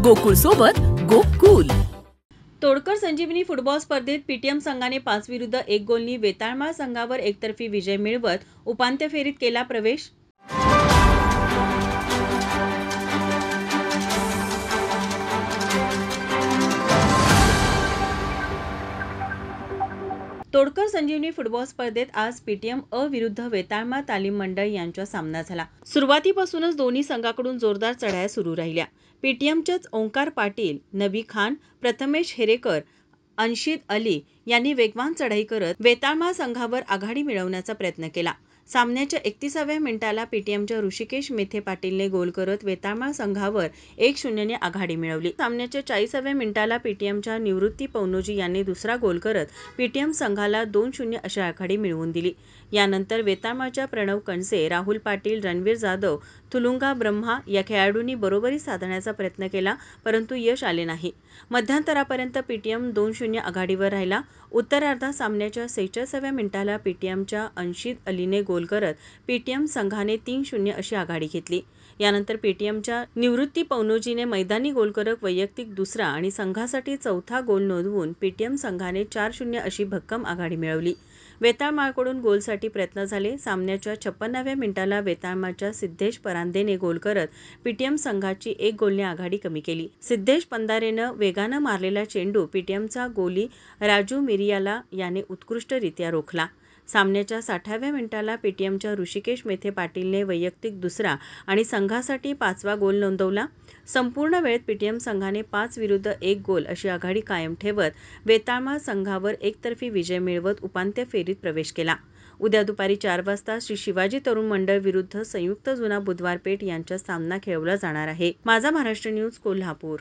गोकुळ सोबत गोकुल. तोडकर संजीवनी फुटबॉल स्पर्धेत पीटीएम संघाने 5-1 गोलनी वेताळमाळ संघावर एकतर्फी विजय मिळवत उपांत्य फेरीत केला प्रवेश. तोडकर संजीवनी फुटबॉल स्पर्धेत आज पीटीएम अ विरुद्ध वेताळमाळ तालीम मंडळ यांचा सामना झाला. सुरुवातीपासूनच दोन्ही संघाकडून जोरदार चढाया सुरू राहिल्या. पीटीएमचेच ओंकार पाटील, नबी खान, प्रथमेश हेरेकर, अन्शिद अली यांनी वेगवान चढाई करत वेताळमाळ संघावर आघाडी मिळवण्याचा प्रयत्न केला. सामन्याच्या 31व्या मिनिटाला पीटीएमच्या ऋषिकेश मेथे पाटीलने गोल करत वेताळमाळ संघावर 1-0 ने आघाडी मिळवली. सामन्याच्या 40व्या मिनिटाला पीटीएमच्या निवृत्ती पौनोजी यांनी दुसरा गोल करत पीटीएम संघाला 2-0 अशी आघाडी मिळवून दिली. यानंतर वेताळमाळच्या प्रणव कणसे, राहुल पाटील, रणवीर जाधव, थुलुंगा ब्रह्मा या खेळाडूंनी बरोबरी साधण्याचा प्रयत्न केला, परंतु यश आले नाही. मध्यंतरापर्यंत पीटीएम 2-0 आघाडीवर राहिला. उत्तरार्धात सामन्याच्या 46व्या मिनिटाला पीटीएमच्या अन्शिद अलीने गोल करत पीटीएम संघाने 3-0 अशी आघाडी घेतली. यानंतर पीटीएमच्या निवृत्ती पौनोजीने मैदानी गोल करत वैयक्तिक दुसरा आणि संघासाठी चौथा गोल नोंदवून पीटीएम संघाने 4-0 अशी भक्कम आघाडी मिळवली. वेताळमाळकडून गोलसाठी प्रयत्न झाले. सामन्याच्या 56व्या मिनिटाला वेताळमाळच्या सिद्धेश परांदेने गोल करत पीटीएम संघाची 1 गोलने आघाडी कमी केली. सिद्धेश पंधारेनं वेगानं मारलेला चेंडू पीटीएमचा गोली राजू मिरियाला याने उत्कृष्टरित्या रोखला. सामन्याच्या 60व्या मिनिटाला पीटीएमच्या ऋषिकेश मेथे पाटीलने वैयक्तिक दुसरा आणि संघासाठी 5वा गोल नोंदवला. संपूर्ण वेळेत पीटीएम संघाने 5-1 गोल अशी आघाडी कायम ठेवत वेताळमाळ संघावर एकतर्फी विजय मिळवत उपांत्य फेरीत प्रवेश केला. उद्या दुपारी 4 वाजता श्री शिवाजी तरुण मंडळ विरुद्ध संयुक्त जुना बुधवार पेठ यांच्यात सामना खेळवला जाणार आहे. माझा महाराष्ट्र न्यूज, कोल्हापूर.